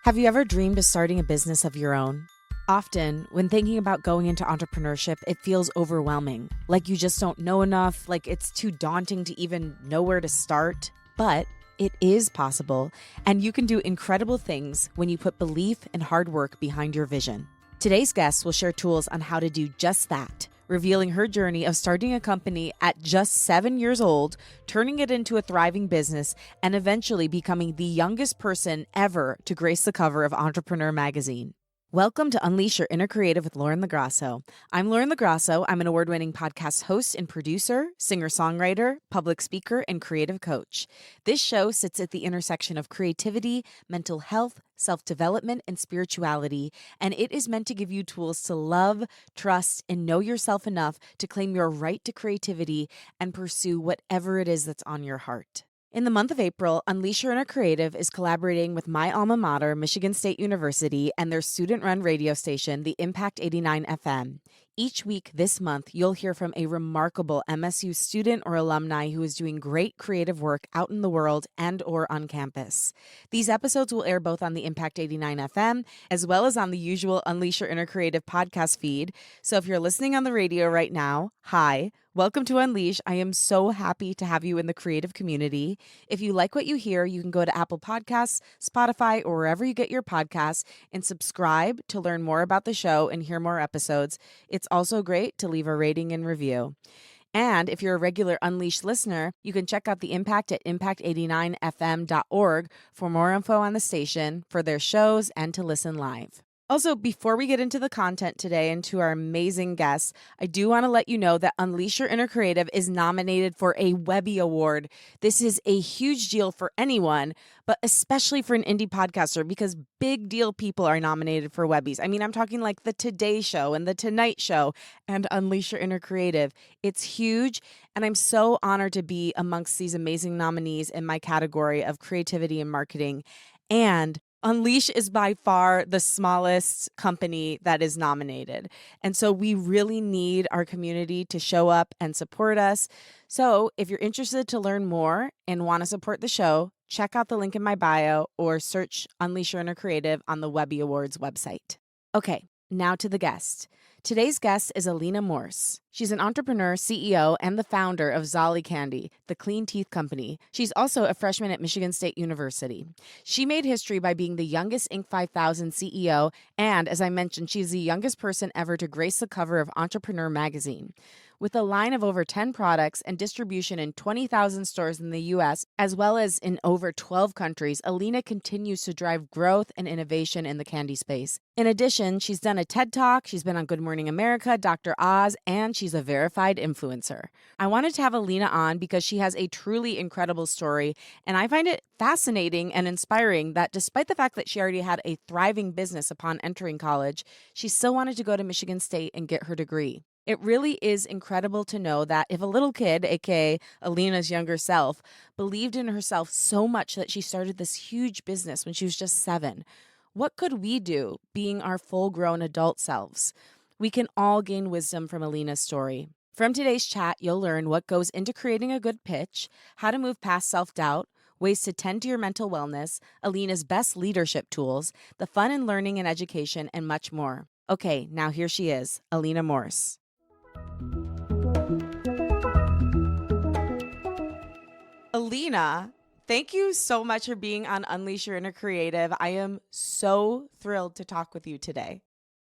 Have you ever dreamed of starting a business of your own? Often, when thinking about going into entrepreneurship, it feels overwhelming, like you just don't know enough, like it's too daunting to even know where to start. But it is possible, and you can do incredible things when you put belief and hard work behind your vision. Today's guest will share tools on how to do just that, revealing her journey of starting a company at just 7 years old, turning it into a thriving business, and eventually becoming the youngest person ever to grace the cover of Entrepreneur magazine. Welcome to Unleash Your Inner Creative with Lauren LoGrasso. I'm Lauren LoGrasso. I'm an award-winning podcast host and producer, singer-songwriter, public speaker, and creative coach. This show sits at the intersection of creativity, mental health, self-development, and spirituality, and it is meant to give you tools to love, trust, and know yourself enough to claim your right to creativity and pursue whatever it is that's on your heart. In the month of April, Unleash Your Inner Creative is collaborating with my alma mater, Michigan State University, and their student-run radio station, the Impact 89 FM. Each week this month, you'll hear from a remarkable MSU student or alumni who is doing great creative work out in the world and or on campus. These episodes will air both on the Impact 89 FM as well as on the usual Unleash Your Inner Creative podcast feed. So if you're listening on the radio right now, hi. Welcome to Unleash. I am so happy to have you in the creative community. If you like what you hear, you can go to Apple Podcasts, Spotify, or wherever you get your podcasts and subscribe to learn more about the show and hear more episodes. It's also great to leave a rating and review. And if you're a regular Unleash listener, you can check out the Impact at impact89fm.org for more info on the station, for their shows, and to listen live. Also, before we get into the content today and to our amazing guests, I do want to let you know that Unleash Your Inner Creative is nominated for a Webby Award. This is a huge deal for anyone, but especially for an indie podcaster because big deal people are nominated for Webbies. I mean, I'm talking like the Today Show and the Tonight Show and Unleash Your Inner Creative. It's huge, and I'm so honored to be amongst these amazing nominees in my category of creativity and marketing. And Unleash is by far the smallest company that is nominated. And so we really need our community to show up and support us. So if you're interested to learn more and want to support the show, check out the link in my bio or search Unleash Your Inner Creative on the Webby Awards website. Okay, now to the guest. Today's guest is Alina Morse. She's an entrepreneur, CEO, and the founder of Zolli Candy, the clean teeth company. She's also a freshman at Michigan State University. She made history by being the youngest Inc. 5000 CEO, and as I mentioned, she's the youngest person ever to grace the cover of Entrepreneur magazine. With a line of over 10 products and distribution in 20,000 stores in the U.S., as well as in over 12 countries, Alina continues to drive growth and innovation in the candy space. In addition, she's done a TED Talk, she's been on Good Morning America, Dr. Oz, and she's a verified influencer. I wanted to have Alina on because she has a truly incredible story, and I find it fascinating and inspiring that despite the fact that she already had a thriving business upon entering college, she still wanted to go to Michigan State and get her degree. It really is incredible to know that if a little kid, aka Alina's younger self, believed in herself so much that she started this huge business when she was just 7, what could we do being our full-grown adult selves? We can all gain wisdom from Alina's story. From today's chat, you'll learn what goes into creating a good pitch, how to move past self-doubt, ways to tend to your mental wellness, Alina's best leadership tools, the fun in learning and education, and much more. Okay, now here she is, Alina Morse. Alina, thank you so much for being on Unleash Your Inner Creative. I am so thrilled to talk with you today.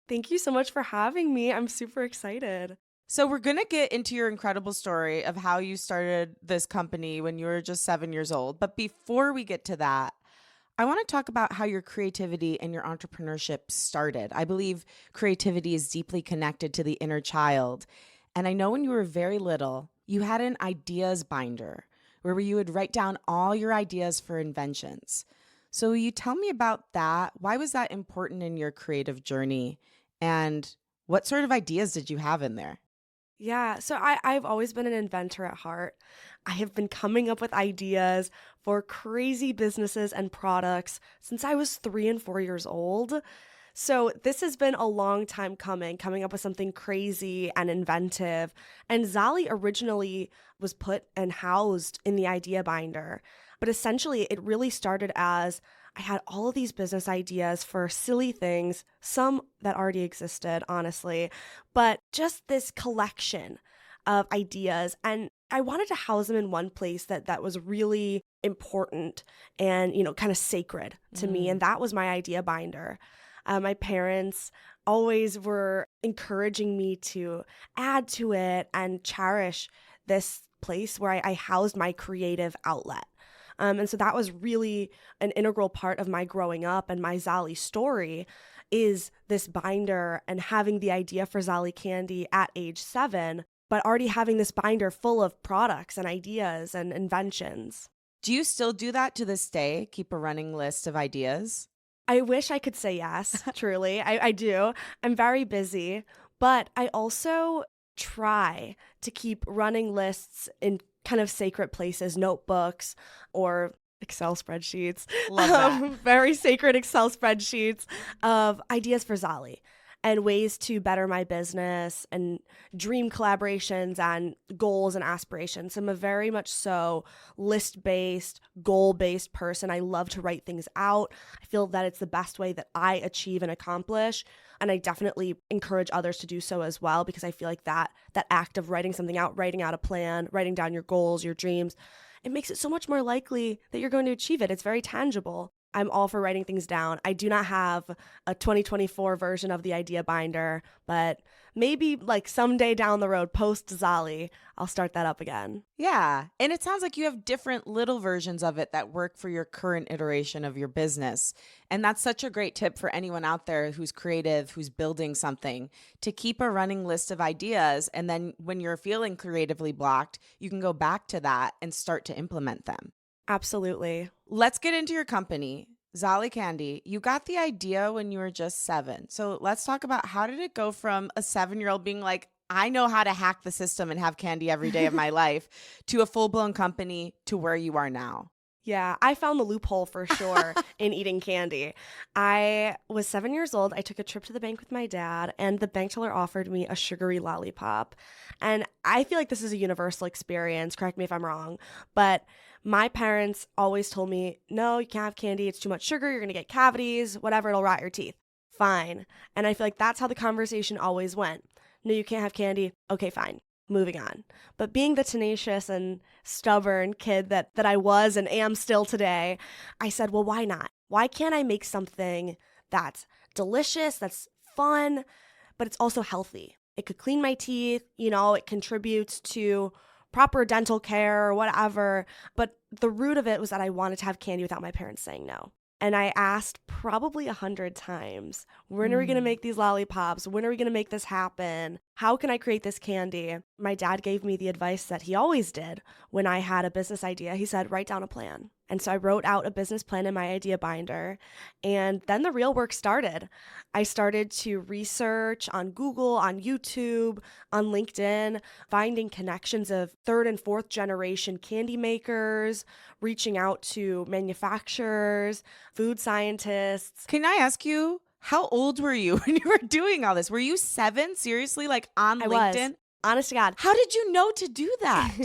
Thank you so much for having me. I'm super excited. So we're going to get into your incredible story of how you started this company when you were just 7 years old. But before we get to that, I want to talk about how your creativity and your entrepreneurship started. I believe creativity is deeply connected to the inner child. And I know when you were very little, you had an ideas binder where you would write down all your ideas for inventions. So will you tell me about that? Why was that important in your creative journey? And what sort of ideas did you have in there? Yeah, so I've always been an inventor at heart. I have been coming up with ideas for crazy businesses and products since I was 3 and 4 years old. So this has been a long time coming up with something crazy and inventive. And Zolli originally was put and housed in the idea binder. But essentially, it really started as I had all of these business ideas for silly things, some that already existed, honestly, but just this collection of ideas. And I wanted to house them in one place that was really important and, kind of sacred to me. And that was my idea binder. My parents always were encouraging me to add to it and cherish this place where I housed my creative outlet. And so that was really an integral part of my growing up, and my Zolli story is this binder and having the idea for Zolli candy at age 7, but already having this binder full of products and ideas and inventions. Do you still do that to this day? Keep a running list of ideas? I wish I could say yes, truly. I do. I'm very busy, but I also try to keep running lists in kind of sacred places, notebooks or Excel spreadsheets. Love that. Very sacred Excel spreadsheets of ideas for Zolli and ways to better my business and dream collaborations and goals and aspirations. I'm a very much so list-based, goal-based person. I love to write things out. I feel that it's the best way that I achieve and accomplish. And I definitely encourage others to do so as well, because I feel like that act of writing something out, writing out a plan, writing down your goals, your dreams, it makes it so much more likely that you're going to achieve it. It's very tangible. I'm all for writing things down. I do not have a 2024 version of the idea binder, but maybe like someday down the road, post Zolli, I'll start that up again. Yeah. And it sounds like you have different little versions of it that work for your current iteration of your business. And that's such a great tip for anyone out there who's creative, who's building something, to keep a running list of ideas. And then when you're feeling creatively blocked, you can go back to that and start to implement them. Absolutely. Let's get into your company, Zolli Candy. You got the idea when you were just 7. So let's talk about, how did it go from a 7-year-old being like, I know how to hack the system and have candy every day of my life, to a full-blown company, to where you are now? Yeah, I found the loophole for sure in eating candy. I was 7 years old. I took a trip to the bank with my dad, and the bank teller offered me a sugary lollipop. And I feel like this is a universal experience. Correct me if I'm wrong. But my parents always told me, no, you can't have candy. It's too much sugar. You're going to get cavities, whatever. It'll rot your teeth. Fine. And I feel like that's how the conversation always went. No, you can't have candy. Okay, fine. Moving on. But being the tenacious and stubborn kid that I was and am still today, I said, well, why not? Why can't I make something that's delicious, that's fun, but it's also healthy? It could clean my teeth, it contributes to proper dental care or whatever. But the root of it was that I wanted to have candy without my parents saying no. And I asked probably 100 times, when are we going to make these lollipops? When are we going to make this happen? How can I create this candy? My dad gave me the advice that he always did when I had a business idea. He said, write down a plan. And so I wrote out a business plan in my idea binder. And then the real work started. I started to research on Google, on YouTube, on LinkedIn, finding connections of 3rd and 4th generation candy makers, reaching out to manufacturers, food scientists. Can I ask you, how old were you when you were doing all this? Were you 7? Seriously? Like on LinkedIn? Was. Honest to God. How did you know to do that?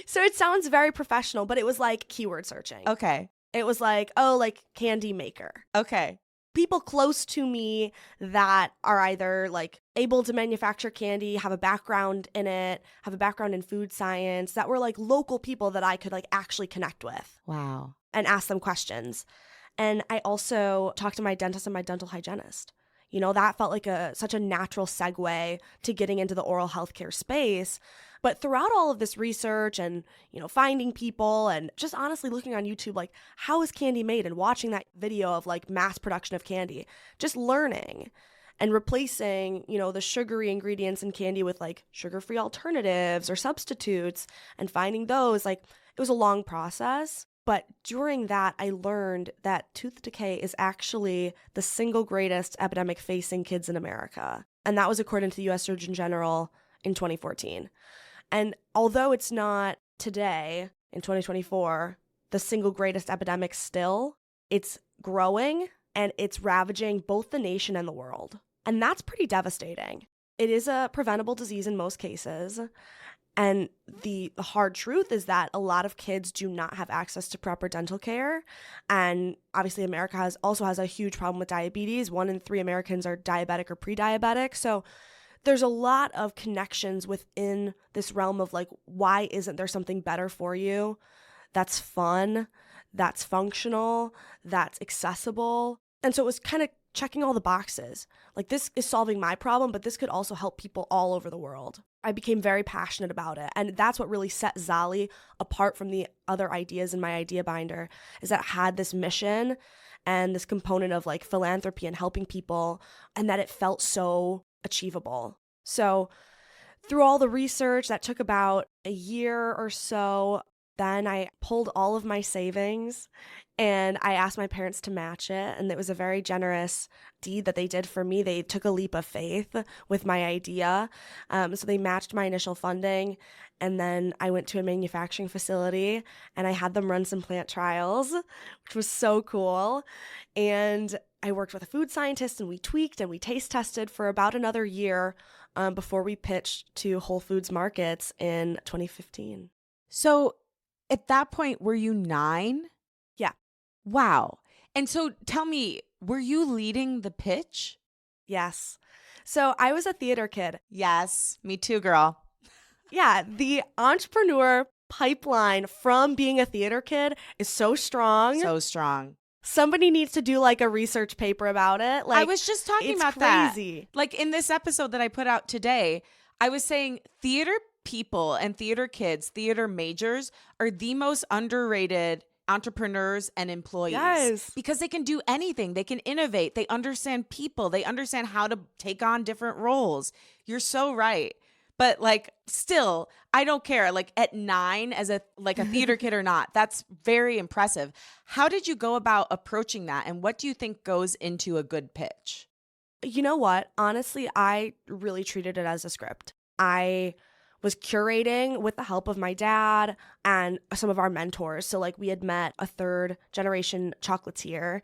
So it sounds very professional, but it was like keyword searching. Okay. It was like, like candy maker. Okay. People close to me that are either like able to manufacture candy, have a background in it, have a background in food science, that were like local people that I could like actually connect with. Wow. And ask them questions. And I also talked to my dentist and my dental hygienist. That felt like such a natural segue to getting into the oral healthcare space. But throughout all of this research and, finding people and just honestly looking on YouTube, like, how is candy made, and watching that video of like mass production of candy, just learning and replacing, the sugary ingredients in candy with like sugar-free alternatives or substitutes, and finding those, like, it was a long process. But during that, I learned that tooth decay is actually the single greatest epidemic facing kids in America. And that was according to the U.S. Surgeon General in 2014. And although it's not today, in 2024, the single greatest epidemic still, it's growing and it's ravaging both the nation and the world. And that's pretty devastating. It is a preventable disease in most cases. And the hard truth is that a lot of kids do not have access to proper dental care. And obviously America also has a huge problem with diabetes. 1 in 3 Americans are diabetic or pre-diabetic. So there's a lot of connections within this realm of like, why isn't there something better for you that's fun, that's functional, that's accessible? And so it was kind of checking all the boxes. Like, this is solving my problem, but this could also help people all over the world. I became very passionate about it. And that's what really set Zolli apart from the other ideas in my idea binder, is that it had this mission and this component of like philanthropy and helping people, and that it felt so achievable. So through all the research that took about a year or so, then I pulled all of my savings and I asked my parents to match it. And it was a very generous deed that they did for me. They took a leap of faith with my idea. So they matched my initial funding. And then I went to a manufacturing facility and I had them run some plant trials, which was so cool. And I worked with a food scientist and we tweaked and we taste tested for about another year before we pitched to Whole Foods markets in 2015. So at that point, were you 9? Yeah. Wow. And so tell me, were you leading the pitch? Yes. So I was a theater kid. Yes, me too, girl. Yeah, the entrepreneur pipeline from being a theater kid is so strong. So strong. Somebody needs to do like a research paper about it. Like, I was just talking about crazy. That. Like in this episode that I put out today, I was saying theater people and theater kids, theater majors are the most underrated entrepreneurs and employees. Yes. Because they can do anything. They can innovate. They understand people. They understand how to take on different roles. You're so right. But like, still, I don't care. Like at 9 as a theater kid or not, that's very impressive. How did you go about approaching that? And what do you think goes into a good pitch? You know what? Honestly, I really treated it as a script. I was curating with the help of my dad and some of our mentors. So like we had met a 3rd generation chocolatier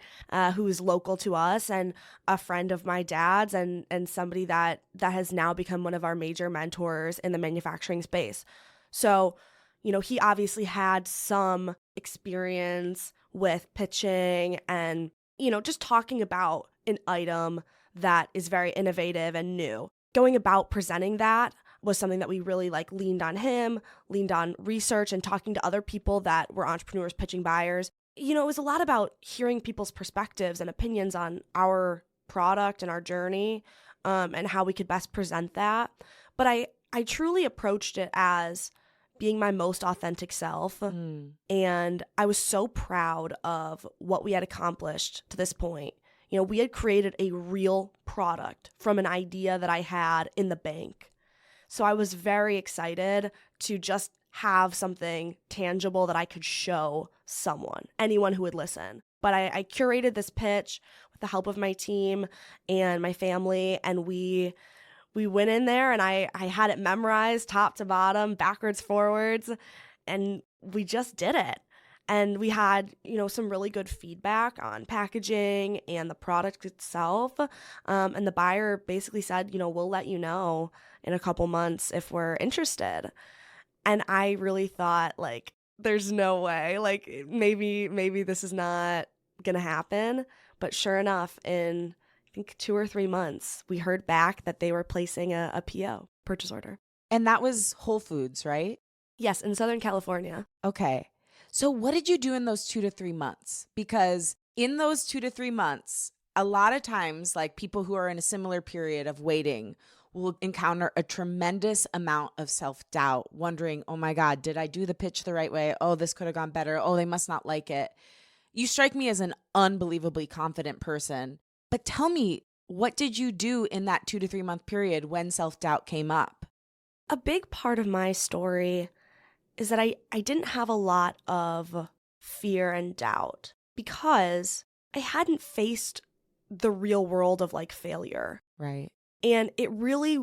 who is local to us and a friend of my dad's and somebody that has now become one of our major mentors in the manufacturing space. So, you know, he obviously had some experience with pitching and, you know, just talking about an item that is very innovative and new. Going about presenting that was something that we really like leaned on him, leaned on research and talking to other people that were entrepreneurs pitching buyers. You know, it was a lot about hearing people's perspectives and opinions on our product and our journey and how we could best present that. But I truly approached it as being my most authentic self. And I was so proud of what we had accomplished to this point. You know, we had created a real product from an idea that I had in the bank. So I was very excited to just have something tangible that I could show someone, anyone who would listen. But I curated this pitch with the help of my team and my family, and we went in there and I had it memorized top to bottom, backwards, forwards, and we just did it. And we had, you know, some really good feedback on packaging and the product itself. And the buyer basically said, you know, we'll let you know in a couple months if we're interested. And I really thought, like, there's no way. Like, maybe this is not going to happen. But sure enough, in I think 2 or 3 months, we heard back that they were placing a PO, purchase order. And that was Whole Foods, right? Yes, in Southern California. Okay. So what did you do in those 2 to 3 months? Because in those 2 to 3 months, a lot of times, like people who are in a similar period of waiting will encounter a tremendous amount of self-doubt, wondering, oh my God, did I do the pitch the right way? Oh, this could have gone better. Oh, they must not like it. You strike me as an unbelievably confident person. But tell me, what did you do in that 2 to 3 month period when self-doubt came up? A big part of my story is that I didn't have a lot of fear and doubt because I hadn't faced the real world of like failure. Right. And it really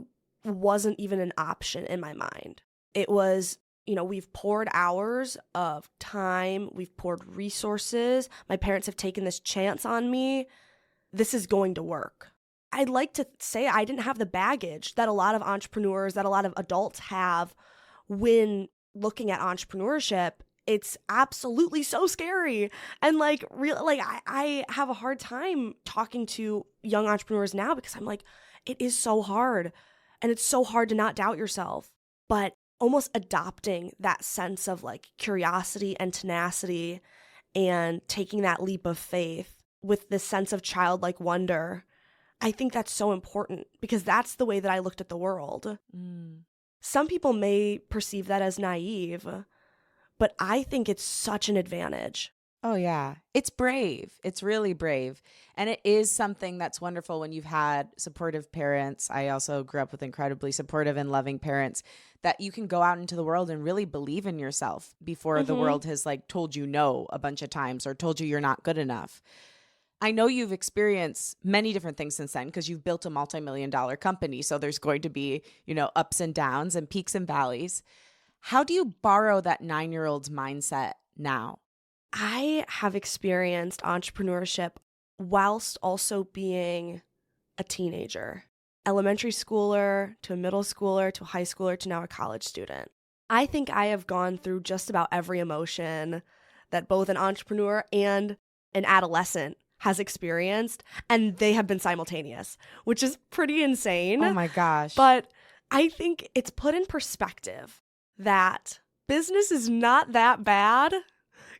wasn't even an option in my mind. It was, you know, we've poured hours of time, we've poured resources. My parents have taken this chance on me. This is going to work. I'd like to say I didn't have the baggage that a lot of entrepreneurs, that a lot of adults have when looking at entrepreneurship, it's absolutely so scary. And like I have a hard time talking to young entrepreneurs now because I'm like, it is so hard. And it's so hard to not doubt yourself. But almost adopting that sense of like curiosity and tenacity and taking that leap of faith with this sense of childlike wonder, I think that's so important because that's the way that I looked at the world. Some people may perceive that as naive, but I think it's such an advantage. Oh, yeah. It's brave. It's really brave. And it is something that's wonderful when you've had supportive parents. I also grew up with incredibly supportive and loving parents that you can go out into the world and really believe in yourself before the world has like told you no a bunch of times or told you you're not good enough. I know you've experienced many different things since then because you've built a multi-million-dollar company. So there's going to be, ups and downs and peaks and valleys. How do you borrow that 9-year-old's mindset now? I have experienced entrepreneurship whilst also being a teenager, elementary schooler to a middle schooler to a high schooler to now a college student. I think I have gone through just about every emotion that both an entrepreneur and an adolescent has experienced, and they have been simultaneous, which is pretty insane. Oh my gosh. But I think it's put in perspective that business is not that bad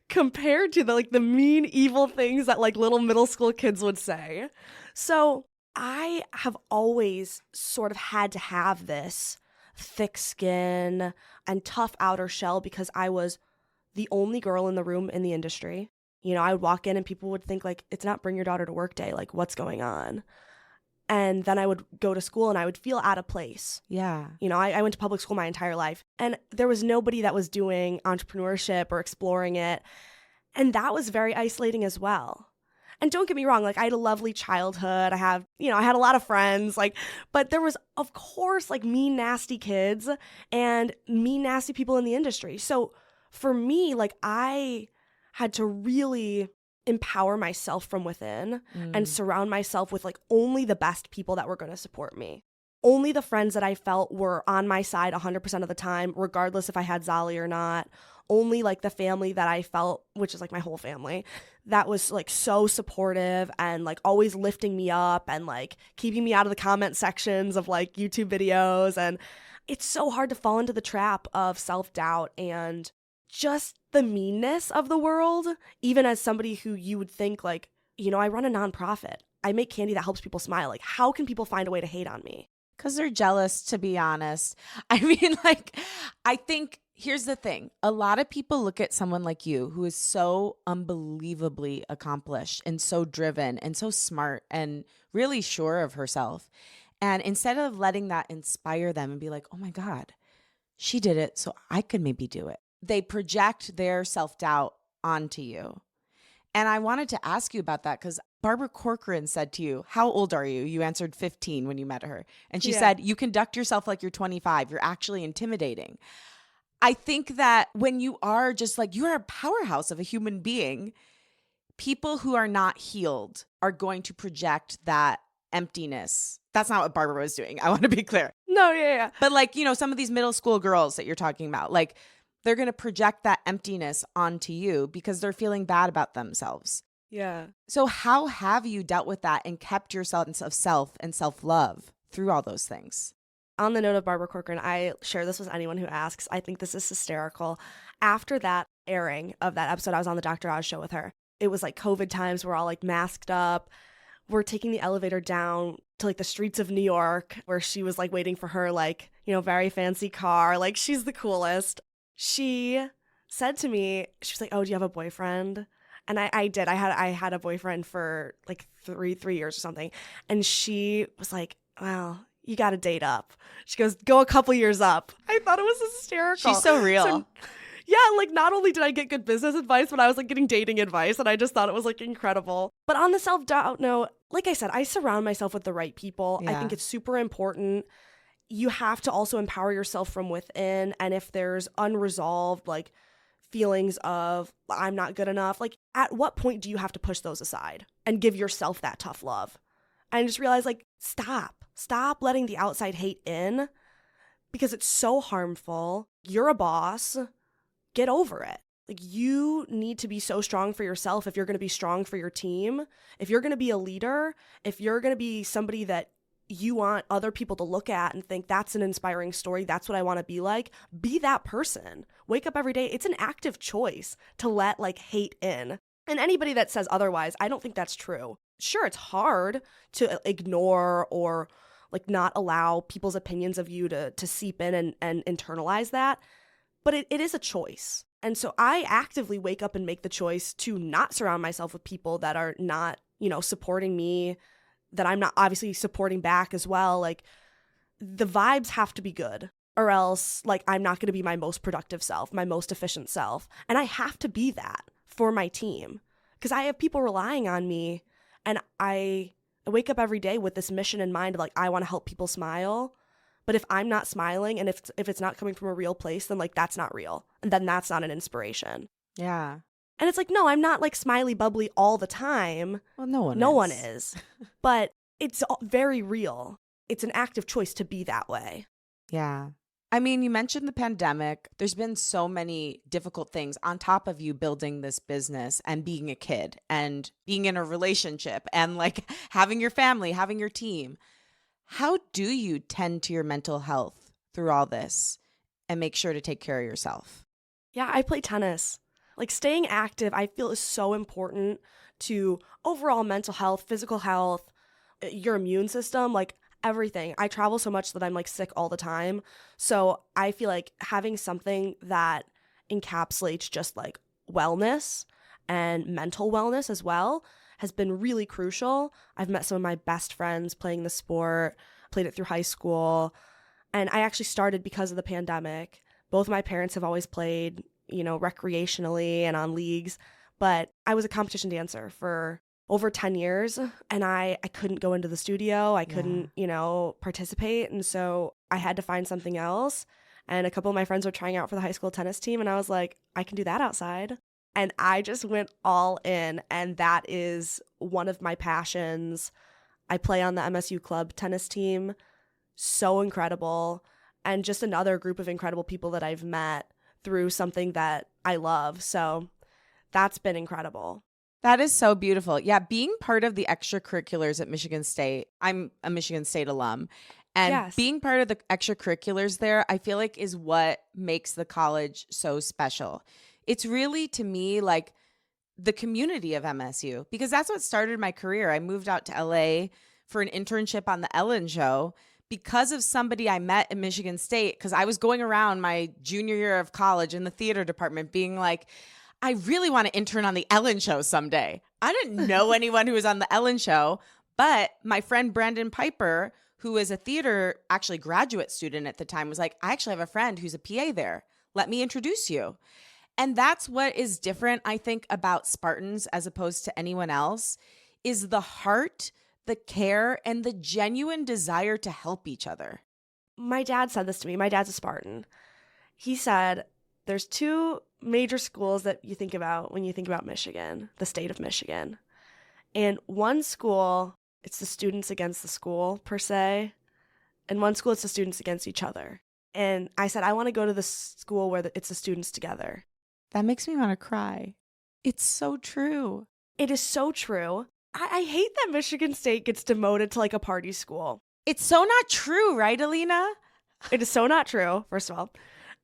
compared to the mean, evil things that like little middle school kids would say. So I have always sort of had to have this thick skin and tough outer shell because I was the only girl in the room in the industry. I would walk in and people would think like, it's not bring your daughter to work day. Like, what's going on? And then I would go to school and I would feel out of place. Yeah. I went to public school my entire life and there was nobody that was doing entrepreneurship or exploring it. And that was very isolating as well. And don't get me wrong, like I had a lovely childhood. I had a lot of friends, but there was, of course, like mean, nasty kids and mean, nasty people in the industry. So for me, like I had to really empower myself from within and surround myself with like only the best people that were going to support me. Only the friends that I felt were on my side 100% of the time, regardless if I had Zolli or not. Only like the family that I felt, which is like my whole family, that was like so supportive and like always lifting me up and like keeping me out of the comment sections of like YouTube videos. And it's so hard to fall into the trap of self-doubt and just the meanness of the world, even as somebody who you would think like, I run a nonprofit. I make candy that helps people smile. Like, how can people find a way to hate on me? Because they're jealous, to be honest. I mean, I think here's the thing. A lot of people look at someone like you who is so unbelievably accomplished and so driven and so smart and really sure of herself. And instead of letting that inspire them and be like, oh my God, she did it, so I could maybe do it. They project their self-doubt onto you. And I wanted to ask you about that because Barbara Corcoran said to you, how old are you? You answered 15 when you met her. And she said, you conduct yourself like you're 25. You're actually intimidating. I think that when you are just like, you are a powerhouse of a human being, people who are not healed are going to project that emptiness. That's not what Barbara was doing. I want to be clear. No, yeah. But some of these middle school girls that you're talking about, they're going to project that emptiness onto you because they're feeling bad about themselves. Yeah. So how have you dealt with that and kept your sense of self and self-love through all those things? On the note of Barbara Corcoran, I share this with anyone who asks. I think this is hysterical. After that airing of that episode, I was on the Dr. Oz show with her. It was like COVID times. We're all like masked up. We're taking the elevator down to like the streets of New York where she was like waiting for her very fancy car. Like she's the coolest. She said to me, she was like, oh, do you have a boyfriend? And I did. I had a boyfriend for like three years or something. And she was like, well, you got to date up. She goes, go a couple years up. I thought it was hysterical. She's so real. So, yeah, like not only did I get good business advice, but I was like getting dating advice. And I just thought it was like incredible. But on the self-doubt note, like I said, I surround myself with the right people. Yeah. I think it's super important. You have to also empower yourself from within. And if there's unresolved like feelings of I'm not good enough, like at what point do you have to push those aside and give yourself that tough love? And just realize like, stop letting the outside hate in because it's so harmful. You're a boss. Get over it. Like, you need to be so strong for yourself if you're going to be strong for your team. If you're going to be a leader, if you're going to be somebody that you want other people to look at and think that's an inspiring story, that's what I want to be that person. Wake up every day. It's an active choice to let like hate in. And anybody that says otherwise, I don't think that's true. Sure, it's hard to ignore or like not allow people's opinions of you to seep in and internalize that. But it is a choice. And so I actively wake up and make the choice to not surround myself with people that are not, supporting me, that I'm not obviously supporting back as well. Like, the vibes have to be good, or else like I'm not going to be my most productive self, my most efficient self. And I have to be that for my team because I have people relying on me, and I wake up every day with this mission in mind of like, I want to help people smile. But if I'm not smiling and if it's not coming from a real place, then like that's not real. And then that's not an inspiration. Yeah. And it's like, no, I'm not like smiley bubbly all the time. Well, no one is. But it's very real. It's an active choice to be that way. Yeah. I mean, you mentioned the pandemic. There's been so many difficult things on top of you building this business and being a kid and being in a relationship and like having your family, having your team. How do you tend to your mental health through all this and make sure to take care of yourself? Yeah, I play tennis. Like, staying active, I feel, is so important to overall mental health, physical health, your immune system, like everything. I travel so much that I'm like sick all the time. So I feel like having something that encapsulates just like wellness and mental wellness as well has been really crucial. I've met some of my best friends playing the sport, played it through high school, and I actually started because of the pandemic. Both my parents have always played, recreationally and on leagues, but I was a competition dancer for over 10 years, and I couldn't go into the studio. I couldn't, participate, and so I had to find something else. And a couple of my friends were trying out for the high school tennis team, and I was like, I can do that outside. And I just went all in, and that is one of my passions. I play on the MSU club tennis team. So incredible. And just another group of incredible people that I've met through something that I love. So that's been incredible. That is so beautiful. Yeah, being part of the extracurriculars at Michigan State, I'm a Michigan State alum, and Yes. being part of the extracurriculars there, I feel like is what makes the college so special. It's really, to me, like the community of MSU, because that's what started my career. I moved out to LA for an internship on the Ellen Show because of somebody I met in Michigan State, because I was going around my junior year of college in the theater department being like, I really want to intern on the Ellen Show someday. I didn't know anyone who was on the Ellen Show, but my friend Brandon Piper, who is a theater, actually graduate student at the time, was like, I actually have a friend who's a PA there. Let me introduce you. And that's what is different, I think, about Spartans as opposed to anyone else, is the heart, the care, and the genuine desire to help each other. My dad said this to me. My dad's a Spartan. He said, there's two major schools that you think about when you think about Michigan, the state of Michigan. And one school, it's the students against the school, per se. And one school, it's the students against each other. And I said, I want to go to the school where it's the students together. That makes me want to cry. It's so true. It is so true. I hate that Michigan State gets demoted to like a party school. It's so not true, right, Alina? It is so not true, first of all.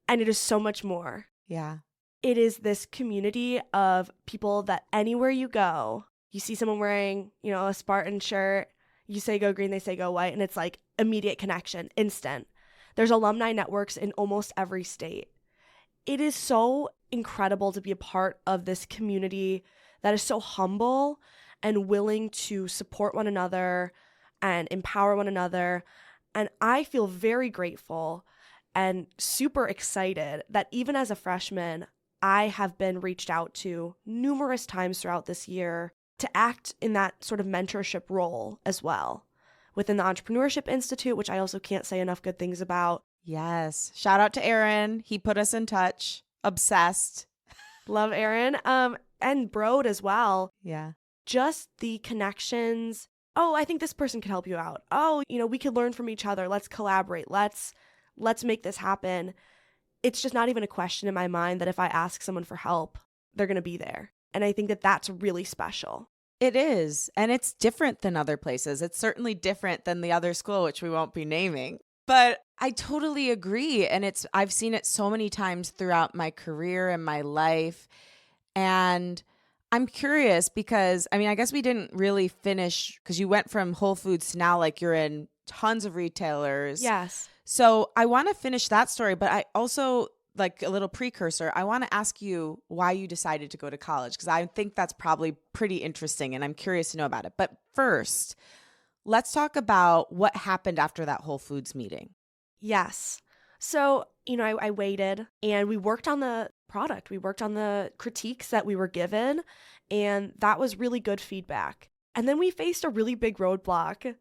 And it is so much more. Yeah. It is this community of people that anywhere you go, you see someone wearing, a Spartan shirt, you say go green, they say go white, and it's like immediate connection, instant. There's alumni networks in almost every state. It is so incredible to be a part of this community that is so humble and willing to support one another and empower one another. And I feel very grateful and super excited that even as a freshman, I have been reached out to numerous times throughout this year to act in that sort of mentorship role as well within the Entrepreneurship Institute, which I also can't say enough good things about. Yes. Shout out to Aaron. He put us in touch. Obsessed. Love Aaron. And Broad as well. Yeah. Just the connections. Oh, I think this person could help you out. Oh, we could learn from each other. Let's collaborate. Let's let's make this happen. It's just not even a question in my mind that if I ask someone for help, they're going to be there. And I think that that's really special. It is. And it's different than other places. It's certainly different than the other school, which we won't be naming. But I totally agree. And I've seen it so many times throughout my career and my life. And I'm curious because, I mean, I guess we didn't really finish because you went from Whole Foods to now like you're in tons of retailers. Yes. So I want to finish that story, but I also, like a little precursor, I want to ask you why you decided to go to college, because I think that's probably pretty interesting and I'm curious to know about it. But first, let's talk about what happened after that Whole Foods meeting. Yes. So, I waited and we worked on the product. We worked on the critiques that we were given, and that was really good feedback. And then we faced a really big roadblock.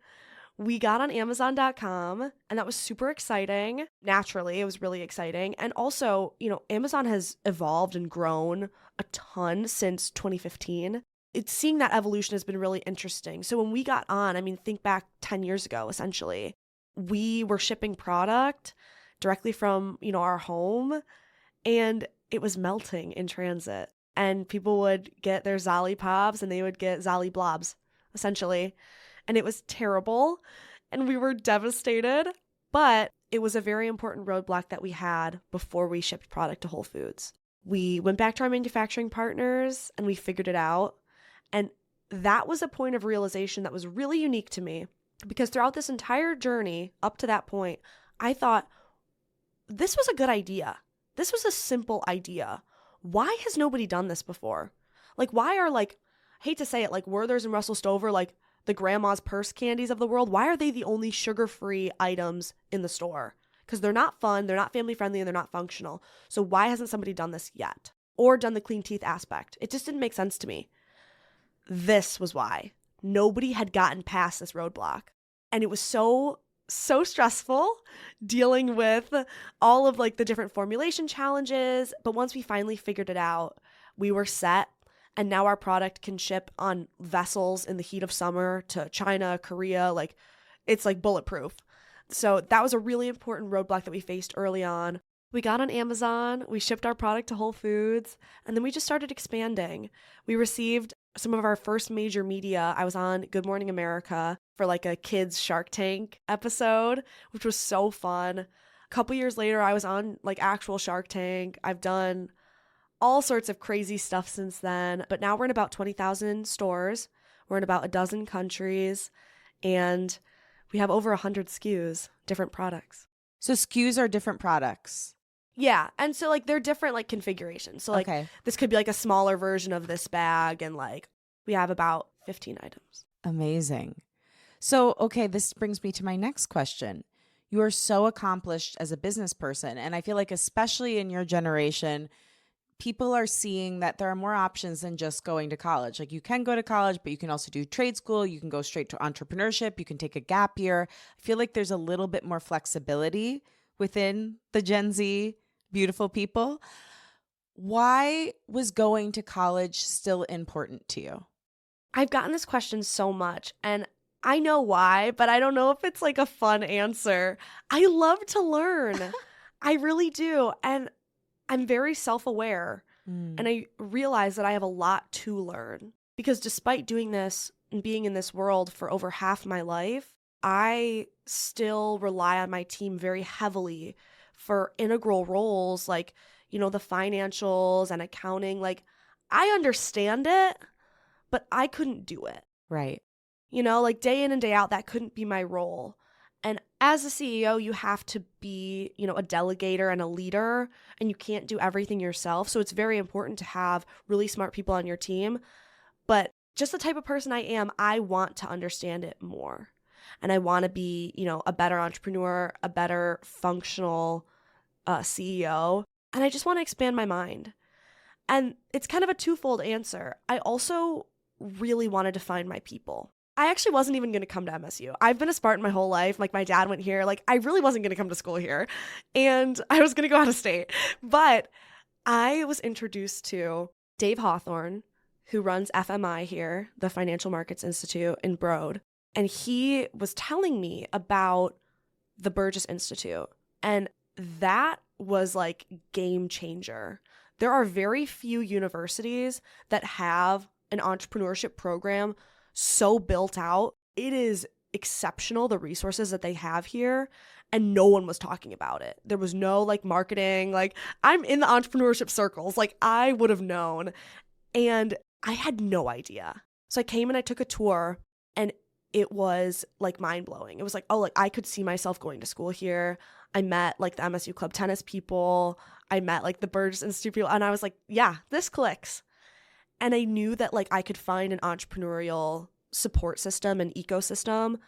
We got on Amazon.com, and that was super exciting. Naturally, it was really exciting. And also, Amazon has evolved and grown a ton since 2015. Seeing that evolution has been really interesting. So when we got on, I mean, think back 10 years ago, essentially, we were shipping product directly from, our home, and it was melting in transit. And people would get their Zolli pops and they would get Zolli blobs, essentially. And it was terrible, and we were devastated, but it was a very important roadblock that we had before we shipped product to Whole Foods. We went back to our manufacturing partners, and we figured it out, and that was a point of realization that was really unique to me, because throughout this entire journey up to that point, I thought, this was a good idea. This was a simple idea. Why has nobody done this before? Like, why are, I hate to say it, like Werther's and Russell Stover, like the grandma's purse candies of the world, why are they the only sugar-free items in the store? Because they're not fun, they're not family-friendly, and they're not functional. So why hasn't somebody done this yet? Or done the clean teeth aspect? It just didn't make sense to me. This was why. Nobody had gotten past this roadblock. And it was so stressful dealing with all of the different formulation challenges. But once we finally figured it out, we were set. And now our product can ship on vessels in the heat of summer to China, Korea. It's bulletproof. So that was a really important roadblock that we faced early on. We got on Amazon, we shipped our product to Whole Foods, and then we just started expanding. We received some of our first major media. I was on Good Morning America for a kids Shark Tank episode, which was so fun. A couple years later, I was on actual Shark Tank. I've done all sorts of crazy stuff since then, but now we're in about 20,000 stores. We're in about a dozen countries, and we have over 100 SKUs, different products. So SKUs are different products. Yeah, and so they're different configurations. So Okay. This could be a smaller version of this bag, and we have about 15 items. Amazing. So, okay, this brings me to my next question. You are so accomplished as a business person, and I feel like especially in your generation, people are seeing that there are more options than just going to college. You can go to college, but you can also do trade school. You can go straight to entrepreneurship. You can take a gap year. I feel like there's a little bit more flexibility within the Gen Z beautiful people. Why was going to college still important to you? I've gotten this question so much, and I know why, but I don't know if it's a fun answer. I love to learn. I really do. And I'm very self-aware, and I realize that I have a lot to learn, because despite doing this and being in this world for over half my life, I still rely on my team very heavily for integral roles the financials and accounting. I understand it, but I couldn't do it. Right. Day in and day out, that couldn't be my role. And as a CEO, you have to be, a delegator and a leader, and you can't do everything yourself. So it's very important to have really smart people on your team. But just the type of person I am, I want to understand it more. And I want to be, a better entrepreneur, a better functional CEO. And I just want to expand my mind. And it's kind of a twofold answer. I also really wanted to find my people. I actually wasn't even going to come to MSU. I've been a Spartan my whole life. My dad went here. I really wasn't going to come to school here. And I was going to go out of state. But I was introduced to Dave Hawthorne, who runs FMI here, the Financial Markets Institute in Broad. And he was telling me about the Burgess Institute And that was like game changer. There are very few universities that have an entrepreneurship program so built out. It is exceptional, the resources that they have here, and no one was talking about it. There was no like marketing. Like, I'm in the entrepreneurship circles. Like, I would have known. And I had no idea. So I came and I took a tour, and it was like mind blowing. It was like, oh, like I could see myself going to school here. I met like the MSU club tennis people. I met like the Burgess Institute people. And I was like, yeah, this clicks. And I knew that like I could find an entrepreneurial support system and ecosystem.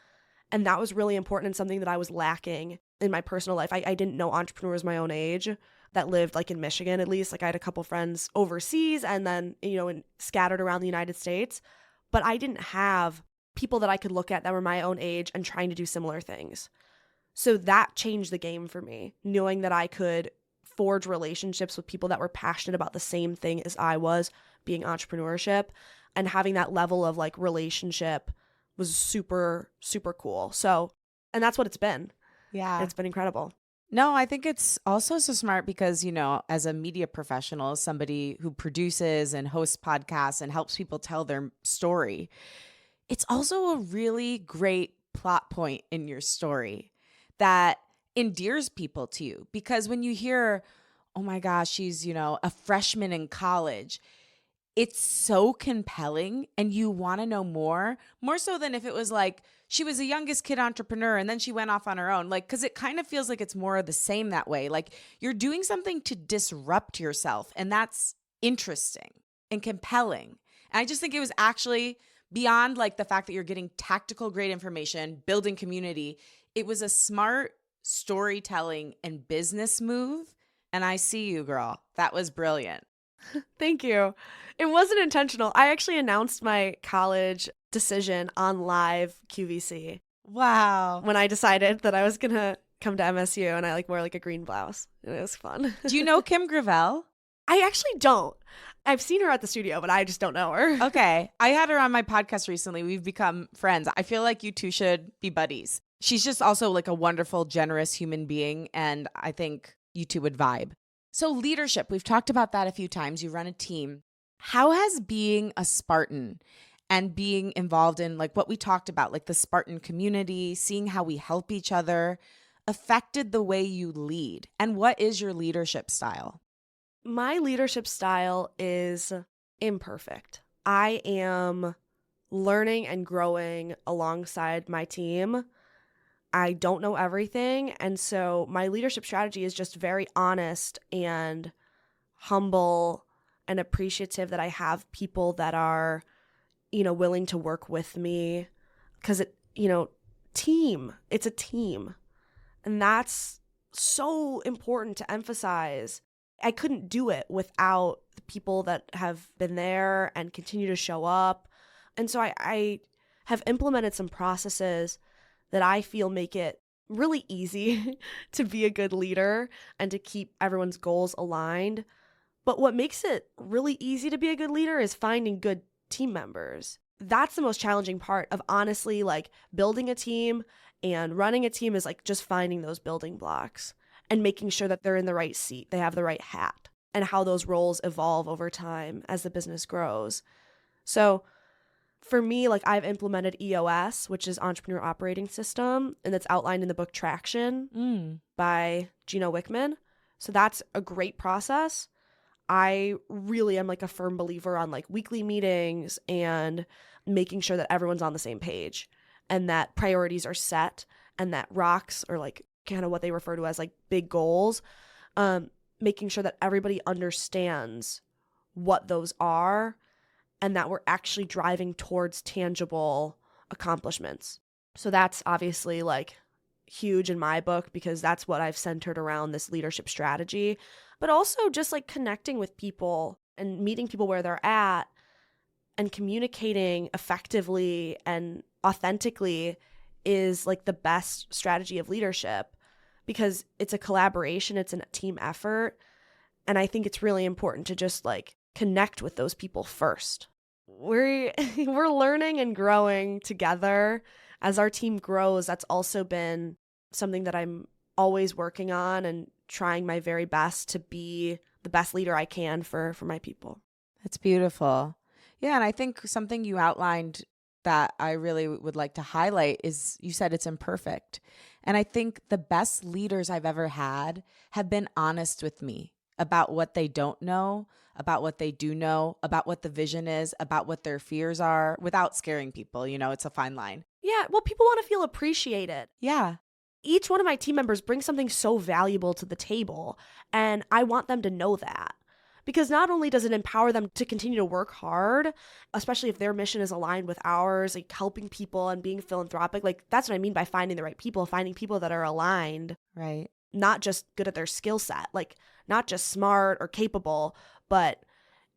And that was really important and something that I was lacking in my personal life. I didn't know entrepreneurs my own age that lived like in Michigan, at least. Like, I had a couple friends overseas and then, scattered around the United States. But I didn't have people that I could look at that were my own age and trying to do similar things. So that changed the game for me, knowing that I could forge relationships with people that were passionate about the same thing as I was, being entrepreneurship, and having that level of like relationship was super, super cool. So, and that's what it's been. Yeah. It's been incredible. No, I think it's also so smart because, as a media professional, as somebody who produces and hosts podcasts and helps people tell their story, it's also a really great plot point in your story that endears people to you. Because when you hear, oh my gosh, she's, a freshman in college, it's so compelling and you want to know more so than if it was like she was the youngest kid entrepreneur and then she went off on her own. Like, because it kind of feels like it's more of the same that way. Like, you're doing something to disrupt yourself, and that's interesting and compelling. And I just think it was actually beyond like the fact that you're getting tactical great information, building community. It was a smart storytelling and business move. And I see you, girl. That was brilliant. Thank you. It wasn't intentional. I actually announced my college decision on live QVC. Wow. When I decided that I was going to come to MSU, and I like wore like a green blouse. And it was fun. Do you know Kim Gravel? I actually don't. I've seen her at the studio, but I just don't know her. Okay. I had her on my podcast recently. We've become friends. I feel like you two should be buddies. She's just also like a wonderful, generous human being. And I think you two would vibe. So leadership, we've talked about that a few times. You run a team. How has being a Spartan and being involved in like what we talked about, like the Spartan community, seeing how we help each other, affected the way you lead? And what is your leadership style? My leadership style is imperfect. I am learning and growing alongside my team. I don't know everything. And so my leadership strategy is just very honest and humble and appreciative that I have people that are, willing to work with me, because team, it's a team. And that's so important to emphasize. I couldn't do it without the people that have been there and continue to show up. And so I have implemented some processes that I feel make it really easy to be a good leader and to keep everyone's goals aligned. But what makes it really easy to be a good leader is finding good team members. That's the most challenging part of honestly like building a team and running a team, is like just finding those building blocks and making sure that they're in the right seat, they have the right hat, and how those roles evolve over time as the business grows. So for me, like I've implemented EOS, which is Entrepreneur Operating System, and it's outlined in the book Traction by Gino Wickman. So that's a great process. I really am like a firm believer on like weekly meetings and making sure that everyone's on the same page and that priorities are set and that rocks, or like kind of what they refer to as like big goals, making sure that everybody understands what those are and that we're actually driving towards tangible accomplishments. So that's obviously like huge in my book, because that's what I've centered around this leadership strategy. But also just like connecting with people and meeting people where they're at and communicating effectively and authentically is like the best strategy of leadership, because it's a collaboration, it's a team effort. And I think it's really important to just like connect with those people first. We're learning and growing together as our team grows. That's also been something that I'm always working on and trying my very best to be the best leader I can for my people. That's beautiful. Yeah, and I think something you outlined that I really would like to highlight is you said it's imperfect. And I think the best leaders I've ever had have been honest with me about what they don't know, about what they do know, about what the vision is, about what their fears are, without scaring people. You know, it's a fine line. Yeah, well, people want to feel appreciated. Yeah. Each one of my team members brings something so valuable to the table, and I want them to know that. Because not only does it empower them to continue to work hard, especially if their mission is aligned with ours, like helping people and being philanthropic, like that's what I mean by finding the right people, finding people that are aligned. Right. Not just good at their skill set, like not just smart or capable, but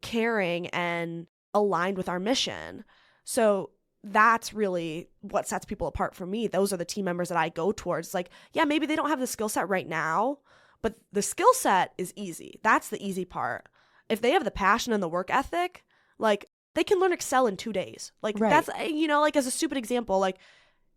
caring and aligned with our mission. So that's really what sets people apart from me. Those are the team members that I go towards. Like, yeah, maybe they don't have the skill set right now, but the skill set is easy. That's the easy part. If they have the passion and the work ethic, like they can learn Excel in 2 days. Like Right. that's, like as a stupid example, like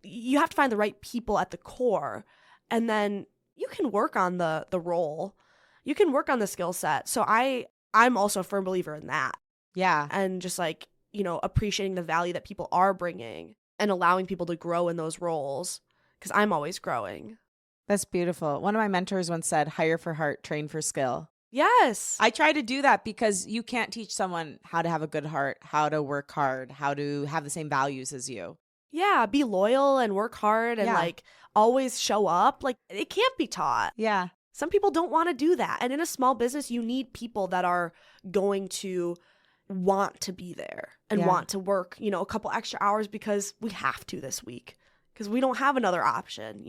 you have to find the right people at the core, and then you can work on the role. You can work on the skill set. So I'm also a firm believer in that. Yeah. And just like, appreciating the value that people are bringing and allowing people to grow in those roles, because I'm always growing. That's beautiful. One of my mentors once said, hire for heart, train for skill. Yes. I try to do that because you can't teach someone how to have a good heart, how to work hard, how to have the same values as you. Yeah, be loyal and work hard and like always show up. Like it can't be taught. Yeah. Some people don't want to do that. And in a small business, you need people that are going to want to be there and want to work, a couple extra hours because we have to this week, because we don't have another option,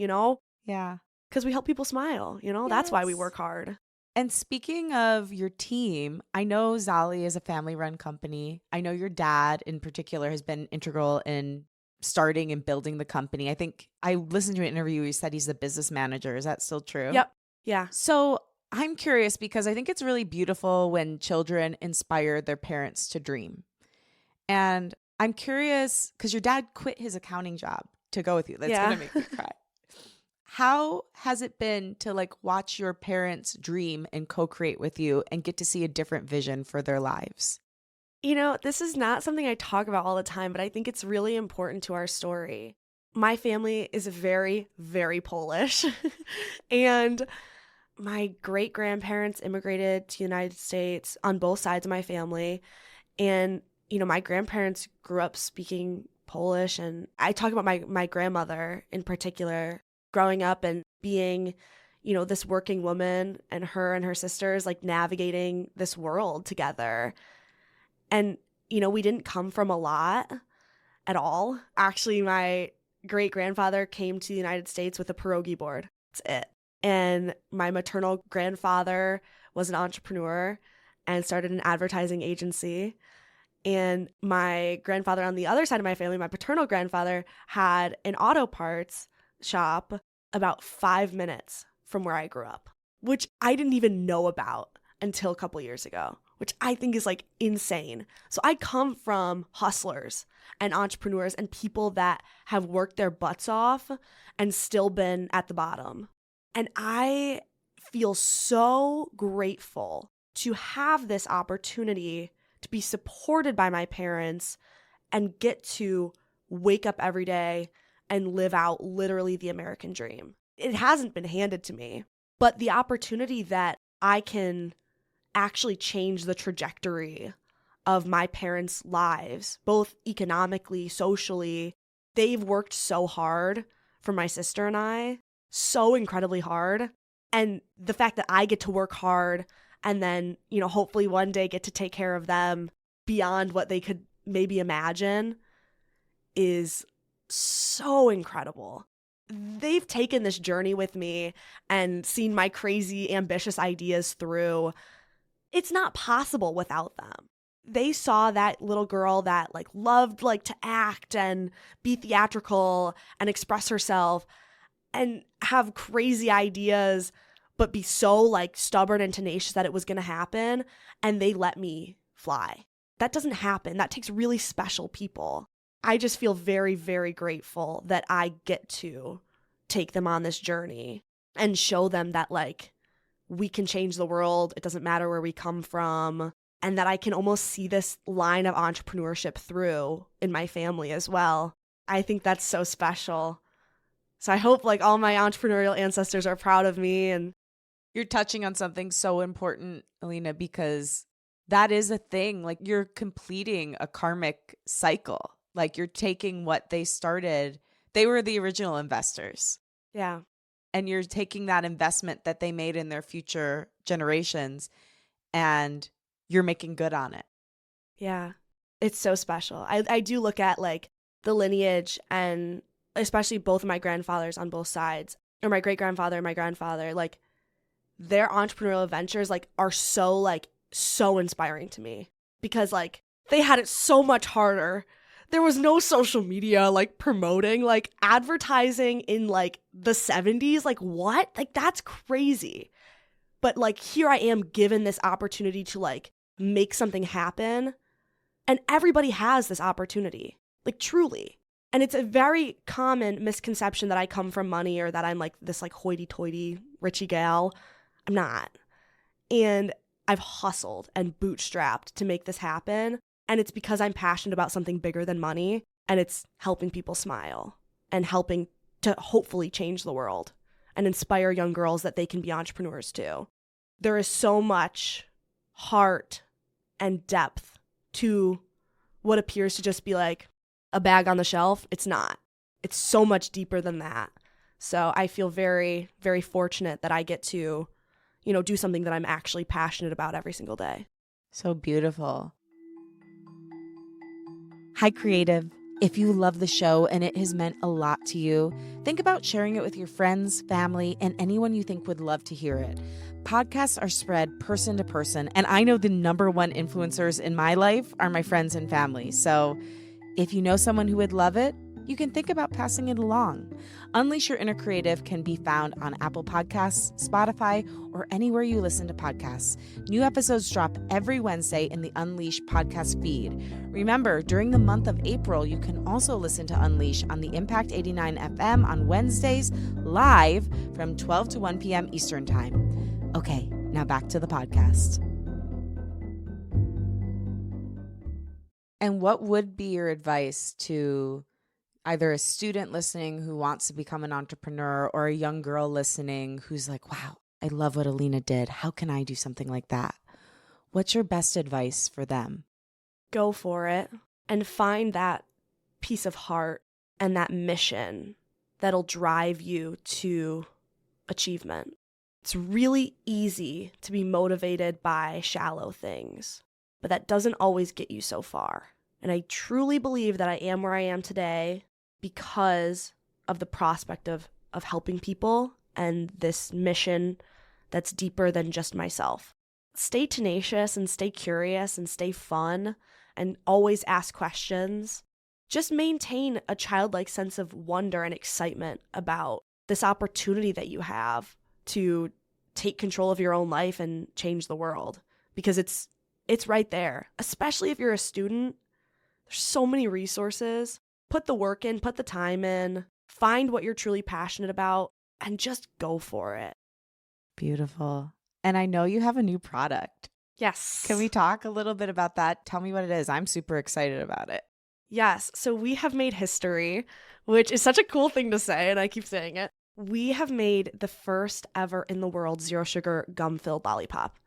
Yeah. because we help people smile, that's why we work hard. And speaking of your team, I know Zolli is a family-run company. I know your dad in particular has been integral in starting and building the company. I think I listened to an interview where he said he's the business manager. Is that still true? Yep. Yeah. So I'm curious because I think it's really beautiful when children inspire their parents to dream. And I'm curious because your dad quit his accounting job to go with you. That's going to make me cry. How has it been to like watch your parents dream and co-create with you and get to see a different vision for their lives? This is not something I talk about all the time, but I think it's really important to our story. My family is very, very Polish. And my great-grandparents immigrated to the United States on both sides of my family. And, my grandparents grew up speaking Polish. And I talk about my grandmother in particular, growing up and being, this working woman, and her sisters like navigating this world together. And, we didn't come from a lot at all. Actually, my great-grandfather came to the United States with a pierogi board. That's it. And my maternal grandfather was an entrepreneur and started an advertising agency. And my grandfather on the other side of my family, my paternal grandfather, had an auto parts shop about 5 minutes from where I grew up, which I didn't even know about until a couple years ago, which I think is like insane. So I come from hustlers and entrepreneurs and people that have worked their butts off and still been at the bottom. And I feel so grateful to have this opportunity to be supported by my parents and get to wake up every day and live out literally the American dream. It hasn't been handed to me, but the opportunity that I can actually change the trajectory of my parents' lives, both economically, socially. They've worked so hard for my sister and I, so incredibly hard. And the fact that I get to work hard and then, hopefully one day get to take care of them beyond what they could maybe imagine is so incredible. They've taken this journey with me and seen my crazy, ambitious ideas through. It's not possible without them. They saw that little girl that loved to act and be theatrical and express herself and have crazy ideas, but be so stubborn and tenacious that it was going to happen. And they let me fly. That doesn't happen. That takes really special people. I just feel very, very grateful that I get to take them on this journey and show them that like we can change the world. It doesn't matter where we come from. And that I can almost see this line of entrepreneurship through in my family as well. I think that's so special. So I hope like all my entrepreneurial ancestors are proud of me. And you're touching on something so important, Alina, because that is a thing. Like you're completing a karmic cycle. Like you're taking what they started. They were the original investors. yeah. And you're taking that investment that they made in their future generations and you're making good on it. Yeah. It's so special. I do look at like the lineage, and especially both of my grandfathers on both sides, or my great grandfather and my grandfather, like their entrepreneurial ventures like are so inspiring to me, because like they had it so much harder. There was no social media like promoting, like advertising in like the 70s. Like what? Like that's crazy. But like here I am given this opportunity to like make something happen. And everybody has this opportunity, like truly. And it's a very common misconception that I come from money, or that I'm like this like hoity-toity richie gal. I'm not. And I've hustled and bootstrapped to make this happen. And it's because I'm passionate about something bigger than money, and it's helping people smile and helping to hopefully change the world and inspire young girls that they can be entrepreneurs too. There is so much heart and depth to what appears to just be like a bag on the shelf. It's not. It's so much deeper than that. So I feel very, very fortunate that I get to, do something that I'm actually passionate about every single day. So beautiful. Hi, creative. If you love the show and it has meant a lot to you, think about sharing it with your friends, family, and anyone you think would love to hear it. Podcasts are spread person to person, and I know the number one influencers in my life are my friends and family. So if you know someone who would love it, you can think about passing it along. Unleash Your Inner Creative can be found on Apple Podcasts, Spotify, or anywhere you listen to podcasts. New episodes drop every Wednesday in the Unleash podcast feed. Remember, during the month of April, you can also listen to Unleash on the Impact 89 FM on Wednesdays, live from 12 to 1 p.m. Eastern Time. Okay, now back to the podcast. And what would be your advice to either a student listening who wants to become an entrepreneur, or a young girl listening who's like, wow, I love what Alina did. How can I do something like that? What's your best advice for them? Go for it and find that piece of heart and that mission that'll drive you to achievement. It's really easy to be motivated by shallow things, but that doesn't always get you so far. And I truly believe that I am where I am today because of the prospect of helping people and this mission that's deeper than just myself. Stay tenacious and stay curious and stay fun and always ask questions. Just maintain a childlike sense of wonder and excitement about this opportunity that you have to take control of your own life and change the world, because it's right there. Especially if you're a student, there's so many resources. Put the work in, put the time in, find what you're truly passionate about, and just go for it. Beautiful. And I know you have a new product. Yes. Can we talk a little bit about that? Tell me what it is. I'm super excited about it. Yes. So we have made history, which is such a cool thing to say, and I keep saying it. We have made the first ever in the world zero sugar gum-filled lollipop.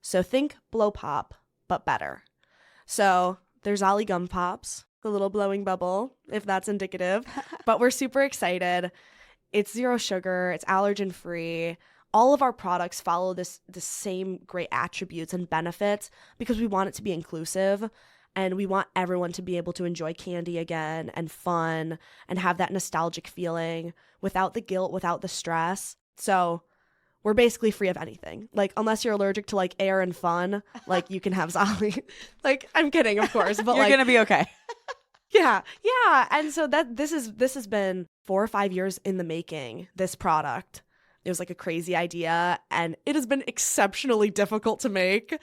So think blow pop, but better. So there's Zolli gum pops, the little blowing bubble, if that's indicative. But we're super excited. It's zero sugar. It's allergen free. All of our products follow the same great attributes and benefits because we want it to be inclusive, and we want everyone to be able to enjoy candy again and fun and have that nostalgic feeling without the guilt, without the stress. So we're basically free of anything. Like, unless you're allergic to like air and fun, like you can have Zolli. Like, I'm kidding, of course, but you're gonna be okay. Yeah. And so this has been 4 or 5 years in the making, this product. It was like a crazy idea, and it has been exceptionally difficult to make.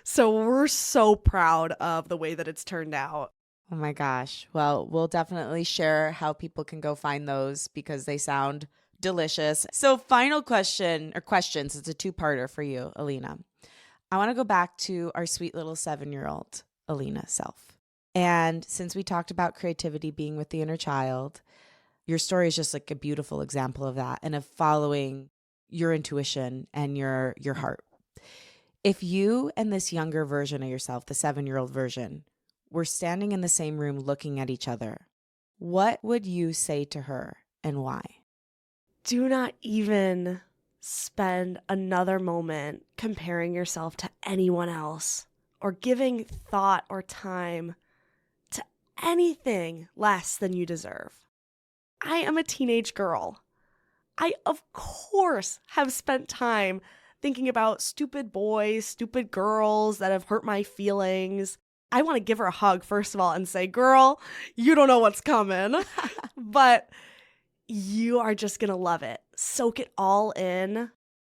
So we're so proud of the way that it's turned out. Oh my gosh. Well, we'll definitely share how people can go find those because they sound Delicious. So final question or questions. It's a two-parter for you, Alina. I want to go back to our sweet little 7-year-old Alina self. And since we talked about creativity being with the inner child, your story is just like a beautiful example of that and of following your intuition and your heart. If you and this younger version of yourself, the 7-year-old version, were standing in the same room looking at each other, what would you say to her and why? Do not even spend another moment comparing yourself to anyone else or giving thought or time to anything less than you deserve. I am a teenage girl. I, of course, have spent time thinking about stupid boys, stupid girls that have hurt my feelings. I want to give her a hug, first of all, and say, girl, you don't know what's coming, but you are just going to love it. Soak it all in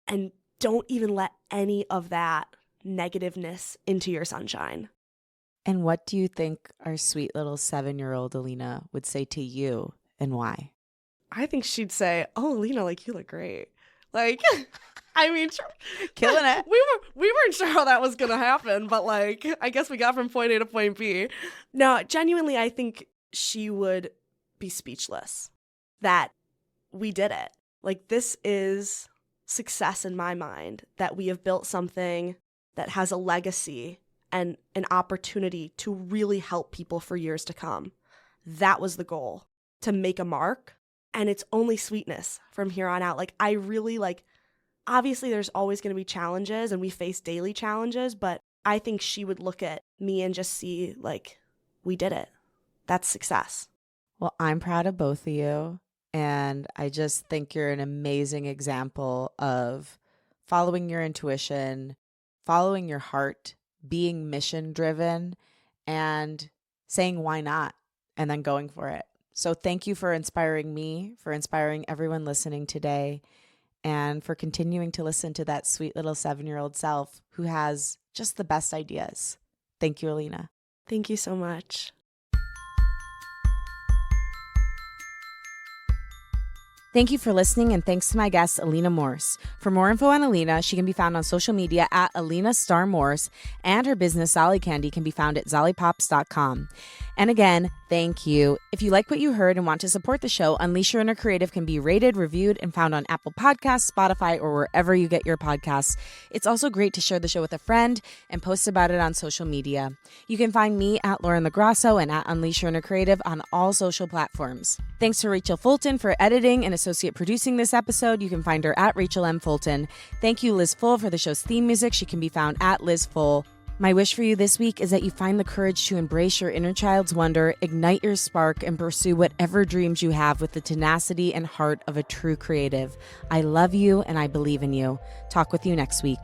and don't even let any of that negativeness into your sunshine. And what do you think our sweet little 7-year-old Alina would say to you and why? I think she'd say, oh, Alina, like, you look great. Like, I mean, killing it. We weren't sure how that was going to happen, but like, I guess we got from point A to point B. No, genuinely, I think she would be speechless that we did it. Like, this is success in my mind, that we have built something that has a legacy and an opportunity to really help people for years to come. That was the goal, to make a mark. And it's only sweetness from here on out. Like, I really obviously there's always going to be challenges and we face daily challenges, but I think she would look at me and just see, like, we did it. That's success. Well, I'm proud of both of you. And I just think you're an amazing example of following your intuition, following your heart, being mission driven, and saying why not, and then going for it. So thank you for inspiring me, for inspiring everyone listening today, and for continuing to listen to that sweet little 7-year-old self who has just the best ideas. Thank you, Alina. Thank you so much. Thank you for listening, and thanks to my guest, Alina Morse. For more info on Alina, she can be found on social media at Alina Star Morse, and her business, Zolli Candy, can be found at zollipops.com. And again, thank you. If you like what you heard and want to support the show, Unleash Your Inner Creative can be rated, reviewed, and found on Apple Podcasts, Spotify, or wherever you get your podcasts. It's also great to share the show with a friend and post about it on social media. You can find me at LoGrasso and at Unleash Your Inner Creative on all social platforms. Thanks to Rachel Fulton for editing and associate producing this episode. You can find her at Rachel M. Fulton. Thank you, Liz Full, for the show's theme music. She can be found at Liz Full. My wish for you this week is that you find the courage to embrace your inner child's wonder, ignite your spark, and pursue whatever dreams you have with the tenacity and heart of a true creative. I love you and I believe in you. Talk with you next week.